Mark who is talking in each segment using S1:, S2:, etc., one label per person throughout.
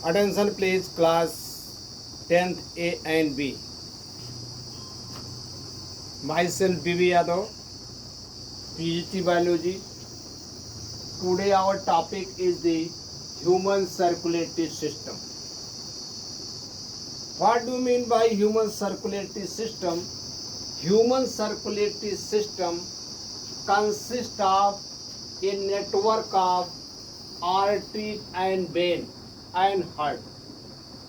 S1: Attention please, class 10th A and B. Myself B.V. Yadav, PGT Biology. Today our topic is the human circulatory system. What do you mean by human circulatory system? Human circulatory system consists of a network of arteries and vein and heart.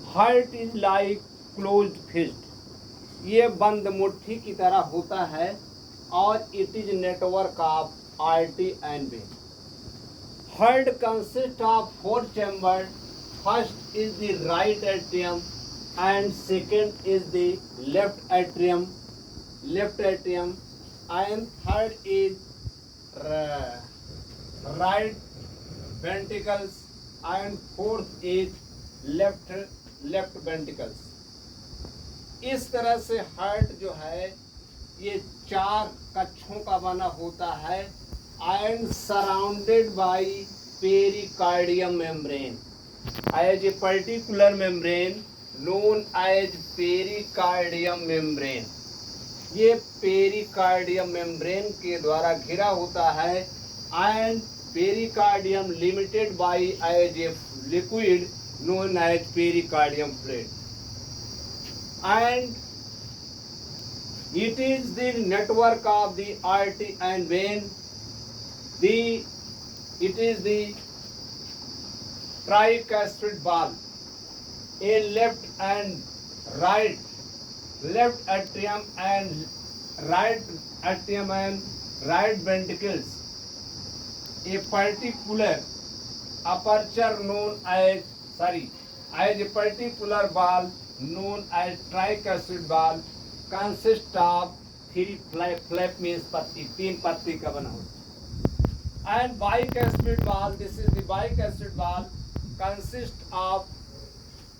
S1: Heart is like closed fist. ये बंद मुट्ठी की तरह होता है और it is network of artery and vein. Heart consists of four chambers. First is the right atrium and second is the left atrium, and third is right ventricles and fourth is left ventricles. इस तरह से heart जो है ये चार कक्षों का बना होता है and surrounded by pericardium membrane as a particular membrane known as pericardium membrane. ये पेरिकार्डियम मेम्ब्रेन के द्वारा घिरा होता है and pericardium limited by as a liquid known as pericardium fluid, and it is the network of the artery and vein. It is the tricuspid valve, a left and right, left atrium and right ventricles, a particular aperture known as a particular valve known as tricuspid valve consists of three flap means पत्ती, तीन पत्ती का बना होता है. And bicuspid valve, this is the bicuspid valve, consists of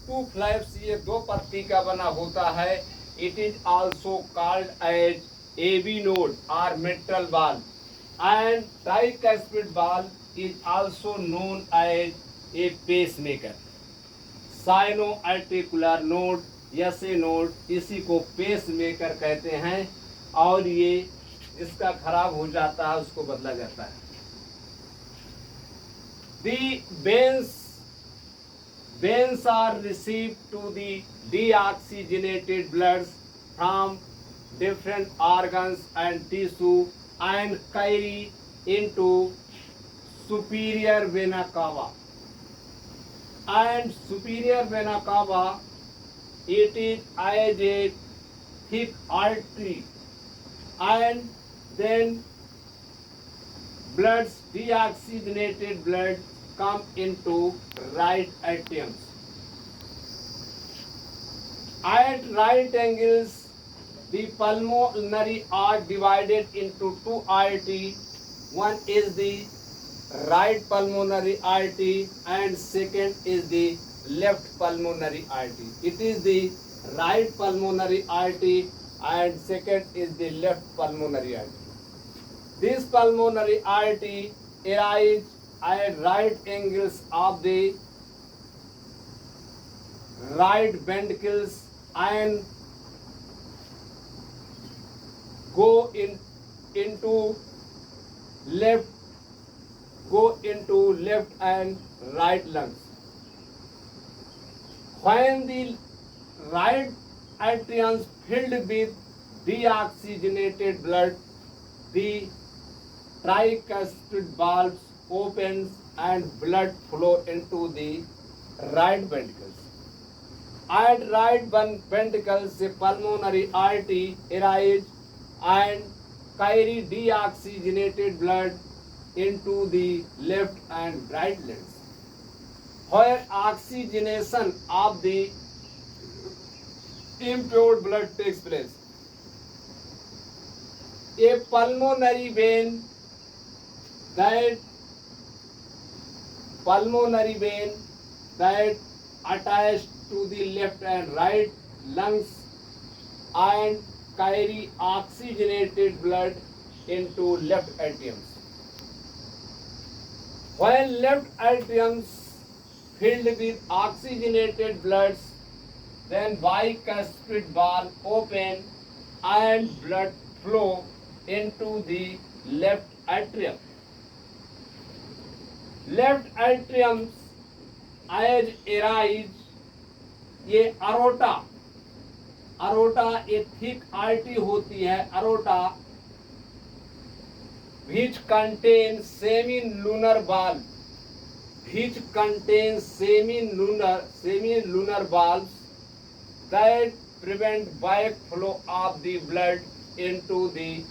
S1: two flaps, ये दो पत्ती का बना होता है. It is also called as AV node or mitral valve, and tricuspid valve is also known as a pacemaker. Sinoatrial node, S A node, इसी को pace maker कहते हैं. और ये इसका खराब हो जाता है उसको बदला जाता है. The veins are received to the deoxygenated blood from different organs and tissue and carry into superior vena cava. And superior vena cava, it is as a thick artery, and then deoxygenated blood come into right atriums. At right angles, the pulmonary are divided into two arteries. One is the right pulmonary artery and second is the left pulmonary artery. It is the right pulmonary artery and second is the left pulmonary artery. This pulmonary artery arises at right angles of the right ventricles and go into left and right lungs. When the right atrium is filled with deoxygenated blood, the tricuspid valve opens and blood flow into the right ventricles. At right ventricles, a pulmonary artery arises and carry deoxygenated blood into the left and right lungs, where oxygenation of the impure blood takes place. A pulmonary vein that attached to the left and right lungs and carry oxygenated blood into left atriums. When left atriums filled with oxygenated bloods, then bicuspid valve open and blood flow into the left atrium. Left atrium as arise, ये aorta, ये thick artery होती है aorta, which contains semi-lunar valve, which contains semi-lunar valves that prevent backflow of the blood into the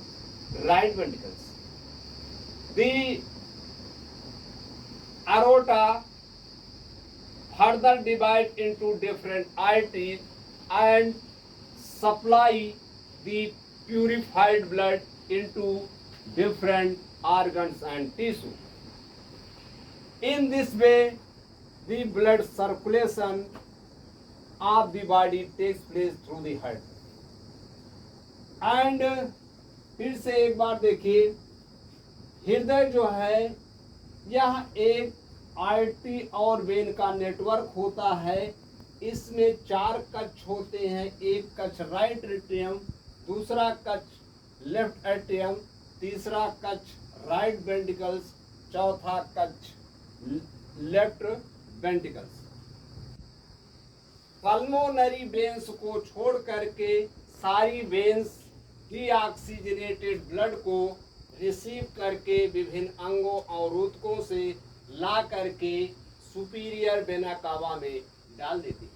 S1: right ventricles. The aorta further divide into different arteries and supply the purified blood into different organs and tissue. In this way, the blood circulation of the body takes place through the heart. And फिर से एक बार देखिए, हृदय जो है यह एक artery और वेन का नेटवर्क होता है। इसमें 4 कक्ष होते हैं, एक कक्ष राइट एट्रियम, दूसरा कक्ष लेफ्ट एट्रियम, तीसरा कक्ष राइट वेंट्रिकल्स, चौथा कक्ष लेफ्ट वेंट्रिकल्स। पल्मोनरी वेन्स को छोड़ करके सारी वेन्स डीऑक्सीजनेटेड ब्लड को रिसीव करके विभिन्न अंगों और ऊतकों से ला करके सुपीरियर वेना कावा में डाल देती है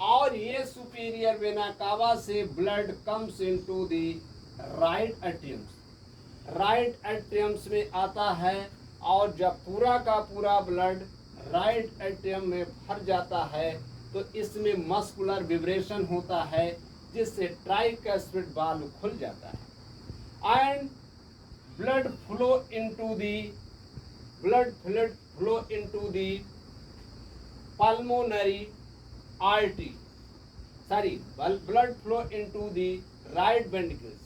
S1: और ये सुपीरियर वेना कावा से blood comes into the right atriums. Right atriums में आता है और जब पूरा का पूरा ब्लड राइट एट्रियम में भर जाता है तो इसमें मस्कुलर विब्रेशन होता है जिससे ट्राइकस्पिड वाल्व खुल जाता है and blood flow into the pulmonary artery, blood flow into the right ventricles.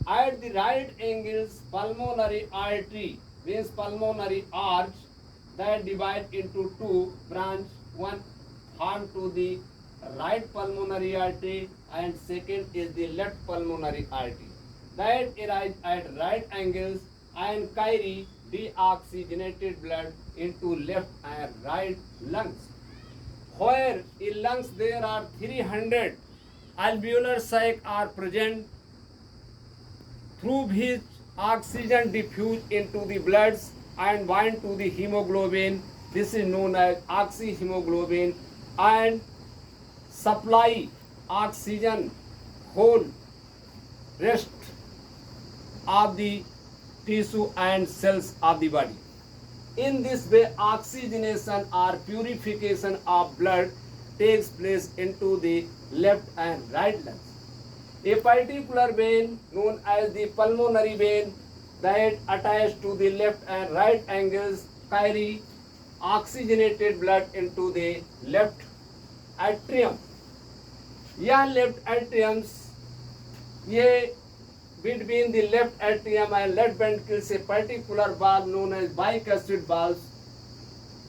S1: At the right angles, pulmonary artery means pulmonary arch that divide into 2 branch, one form to the right pulmonary artery and second is the left pulmonary artery that arise at right angles and carry deoxygenated blood into left and right lungs. Where in lungs there are 300 alveolar sacs are present through which oxygen diffuse into the bloods and bind to the hemoglobin. This is known as oxyhemoglobin and supply oxygen whole rest of the tissue and cells of the body. In this way, oxygenation or purification of blood takes place into the left and right lungs. A particular vein known as the pulmonary vein that attached to the left and right angles carry oxygenated blood into the left atrium. यह left atriums ये between the left atrium and left ventricles a particular valve known as bicuspid valve.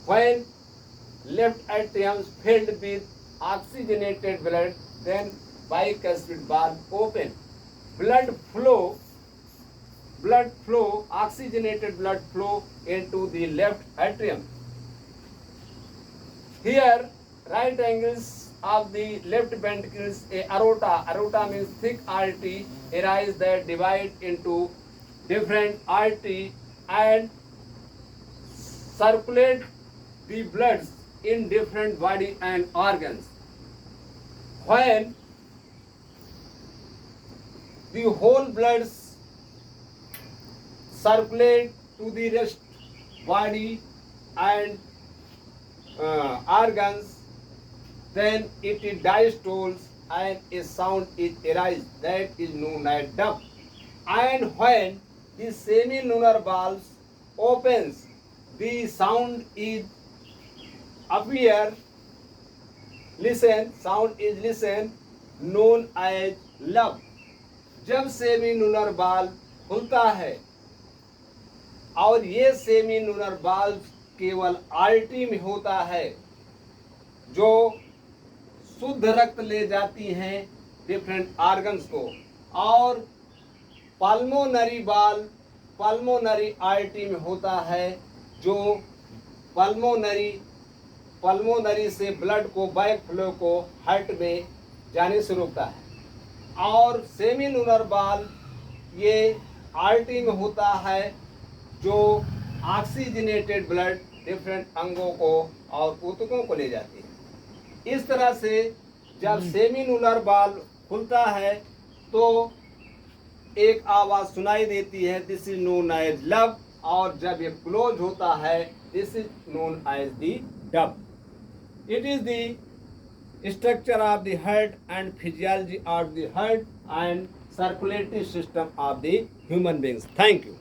S1: When left atrium is filled with oxygenated blood, then bicuspid valve open. Blood flow, oxygenated blood flow into the left atrium. Here, right angles of the left ventricles, a aorta means thick artery, arise that divide into different artery and circulate the bloods in different body and organs. When the whole bloods circulate to the rest body and organs, then it diastoles and a sound is arise that is known as dub. And when the semi-lunar valves opens, the sound is appear. Sound is listen known as love. जब semi-lunar valve खुलता है और ये semi-lunar valve केवल artery में होता है, जो शुद्ध रक्त ले जाती हैं डिफरेंट ऑर्गन्स को, और पल्मोनरी वाल्व पल्मोनरी आर्टरी में होता है, जो पल्मोनरी से ब्लड को बैक फ्लो को हार्ट में जाने से रोकता है। और सेमिनुलर वाल्व ये आर्टरी में होता है, जो ऑक्सीजनेटेड ब्लड डिफरेंट अंगों को और ऊतकों को ले जाती है। इस तरह से जब सेमिनुलर वाल्व खुलता है तो एक आवाज सुनाई देती है, this is known as lub, और जब ये क्लोज होता है, this is known as the dub. It is the structure of the heart and physiology of the heart and circulatory system of the human beings. Thank you.